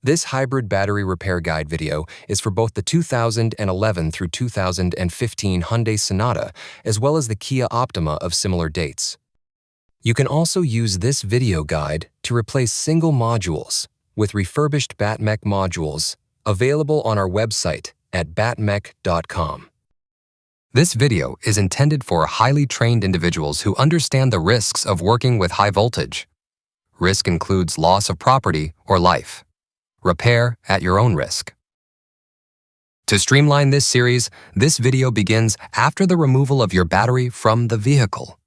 This hybrid battery repair guide video is for both the 2011 through 2015 Hyundai Sonata as well as the Kia Optima of similar dates. You can also use this video guide to replace single modules with refurbished BattMech modules available on our website at battmech.com. This video is intended for highly trained individuals who understand the risks of working with high voltage. Risk includes loss of property or life. Repair at your own risk. To streamline this series, this video begins after the removal of your battery from the vehicle.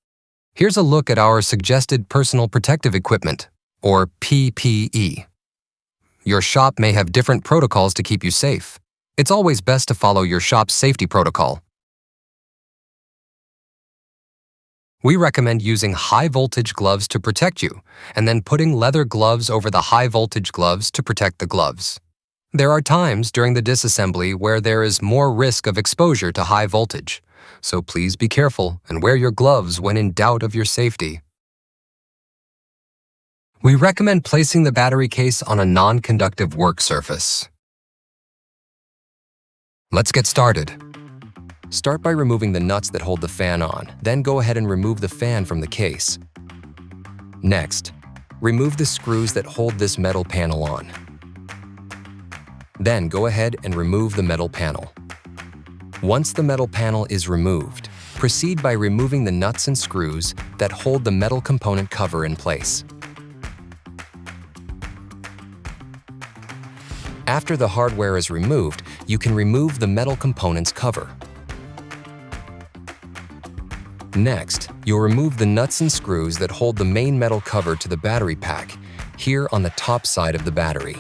Here's a look at our suggested personal protective equipment, or PPE. Your shop may have different protocols to keep you safe. It's always best to follow your shop's safety protocol. We recommend using high-voltage gloves to protect you, and then putting leather gloves over the high-voltage gloves to protect the gloves. There are times during the disassembly where there is more risk of exposure to high voltage, so please be careful and wear your gloves when in doubt of your safety. We recommend placing the battery case on a non-conductive work surface. Let's get started. Start by removing the nuts that hold the fan on, then go ahead and remove the fan from the case. Next, remove the screws that hold this metal panel on. Then go ahead and remove the metal panel. Once the metal panel is removed, proceed by removing the nuts and screws that hold the metal component cover in place. After the hardware is removed, you can remove the metal component's cover. Next, you'll remove the nuts and screws that hold the main metal cover to the battery pack, here on the top side of the battery.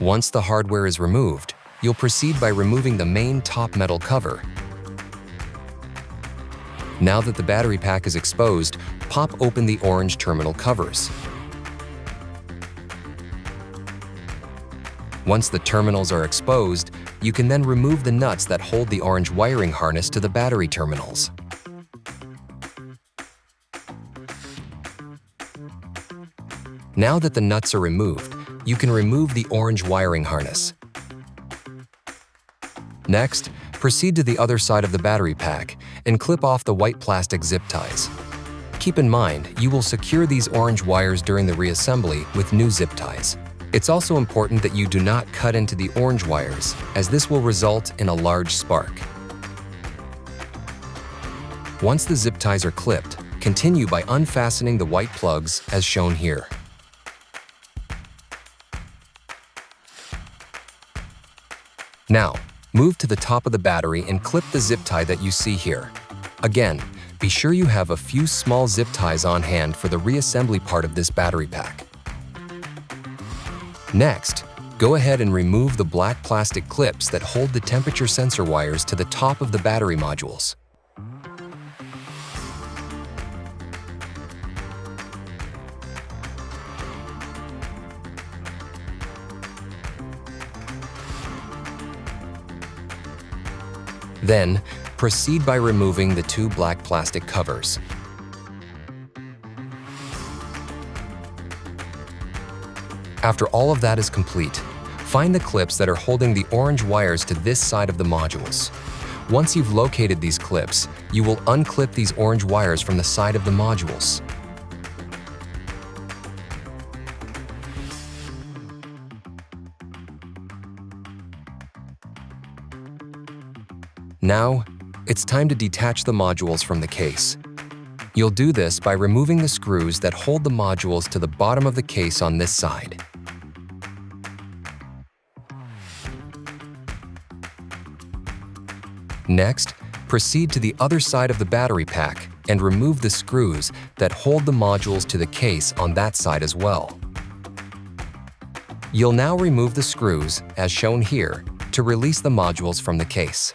Once the hardware is removed, you'll proceed by removing the main top metal cover. Now that the battery pack is exposed, pop open the orange terminal covers. Once the terminals are exposed, you can then remove the nuts that hold the orange wiring harness to the battery terminals. Now that the nuts are removed, you can remove the orange wiring harness. Next, proceed to the other side of the battery pack and clip off the white plastic zip ties. Keep in mind, you will secure these orange wires during the reassembly with new zip ties. It's also important that you do not cut into the orange wires, as this will result in a large spark. Once the zip ties are clipped, continue by unfastening the white plugs as shown here. Now, move to the top of the battery and clip the zip tie that you see here. Again, be sure you have a few small zip ties on hand for the reassembly part of this battery pack. Next, go ahead and remove the black plastic clips that hold the temperature sensor wires to the top of the battery modules. Then, proceed by removing the two black plastic covers. After all of that is complete, find the clips that are holding the orange wires to this side of the modules. Once you've located these clips, you will unclip these orange wires from the side of the modules. Now, it's time to detach the modules from the case. You'll do this by removing the screws that hold the modules to the bottom of the case on this side. Next, proceed to the other side of the battery pack and remove the screws that hold the modules to the case on that side as well. You'll now remove the screws, as shown here, to release the modules from the case.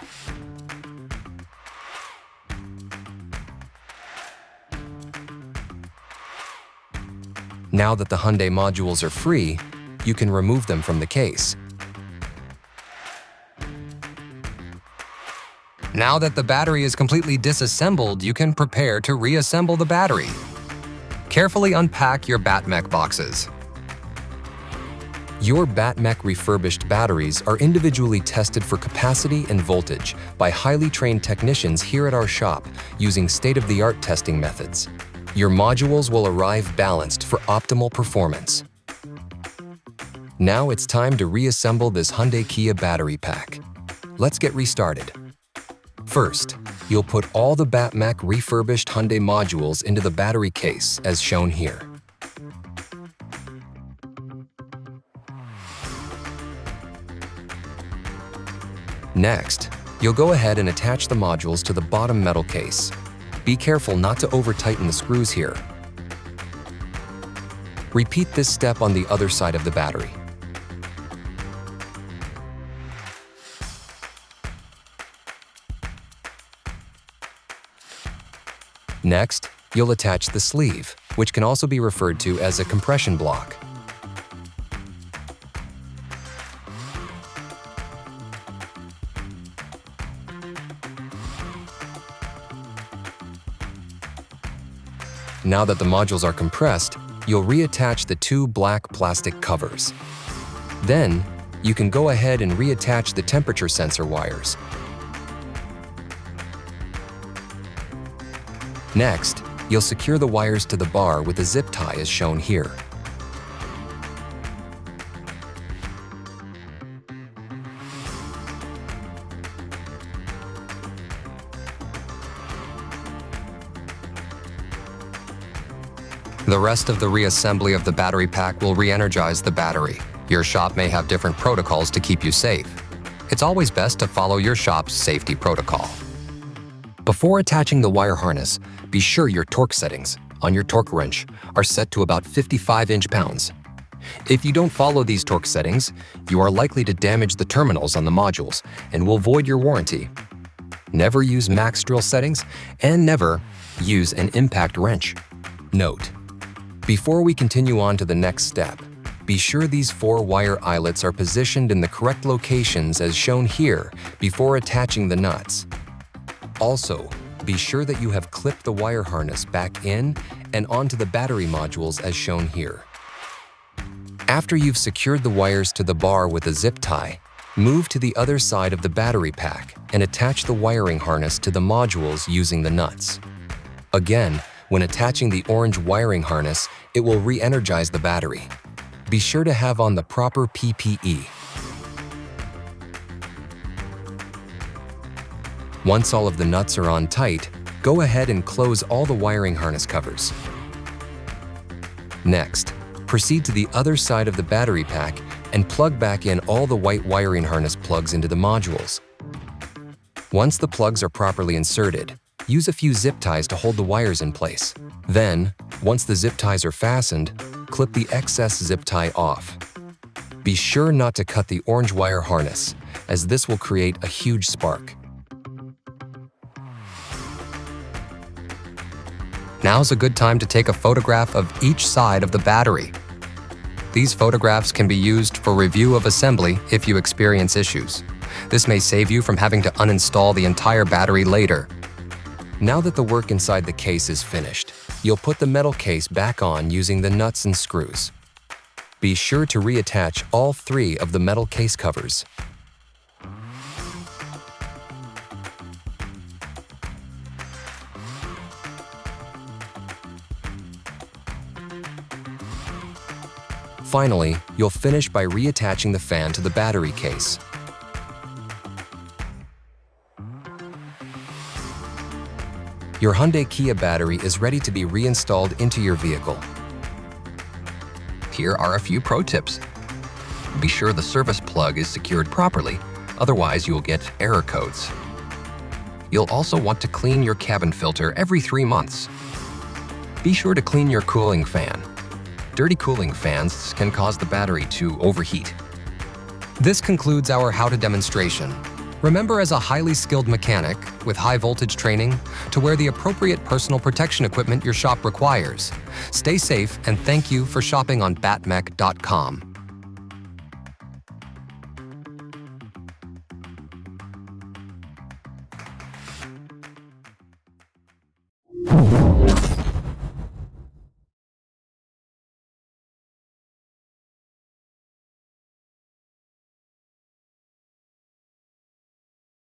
Now that the Hyundai modules are free, you can remove them from the case. Now that the battery is completely disassembled, you can prepare to reassemble the battery. Carefully unpack your BattMech boxes. Your BattMech refurbished batteries are individually tested for capacity and voltage by highly trained technicians here at our shop using state-of-the-art testing methods. Your modules will arrive balanced for optimal performance. Now it's time to reassemble this Hyundai Kia battery pack. Let's get restarted. First, you'll put all the BattMech refurbished Hyundai modules into the battery case as shown here. Next, you'll go ahead and attach the modules to the bottom metal case. Be careful not to over-tighten the screws here. Repeat this step on the other side of the battery. Next, you'll attach the sleeve, which can also be referred to as a compression block. Now that the modules are compressed, you'll reattach the two black plastic covers. Then, you can go ahead and reattach the temperature sensor wires. Next, you'll secure the wires to the bar with a zip tie as shown here. The rest of the reassembly of the battery pack will re-energize the battery. Your shop may have different protocols to keep you safe. It's always best to follow your shop's safety protocol. Before attaching the wire harness, be sure your torque settings on your torque wrench are set to about 55 inch-pounds. If you don't follow these torque settings, you are likely to damage the terminals on the modules and will void your warranty. Never use max drill settings and never use an impact wrench. Note: before we continue on to the next step, be sure these 4 wire eyelets are positioned in the correct locations as shown here before attaching the nuts. Also, be sure that you have clipped the wire harness back in and onto the battery modules as shown here. After you've secured the wires to the bar with a zip tie, move to the other side of the battery pack and attach the wiring harness to the modules using the nuts. Again, when attaching the orange wiring harness, it will re-energize the battery. Be sure to have on the proper PPE. Once all of the nuts are on tight, go ahead and close all the wiring harness covers. Next, proceed to the other side of the battery pack and plug back in all the white wiring harness plugs into the modules. Once the plugs are properly inserted, use a few zip ties to hold the wires in place. Then, once the zip ties are fastened, clip the excess zip tie off. Be sure not to cut the orange wire harness, as this will create a huge spark. Now's a good time to take a photograph of each side of the battery. These photographs can be used for review of assembly if you experience issues. This may save you from having to uninstall the entire battery later. Now that the work inside the case is finished, you'll put the metal case back on using the nuts and screws. Be sure to reattach all 3 of the metal case covers. Finally, you'll finish by reattaching the fan to the battery case. Your Hyundai Kia battery is ready to be reinstalled into your vehicle. Here are a few pro tips. Be sure the service plug is secured properly, otherwise you'll get error codes. You'll also want to clean your cabin filter every 3 months. Be sure to clean your cooling fan. Dirty cooling fans can cause the battery to overheat. This concludes our how-to demonstration. Remember, as a highly skilled mechanic with high voltage training, to wear the appropriate personal protection equipment your shop requires. Stay safe and thank you for shopping on BattMech.com.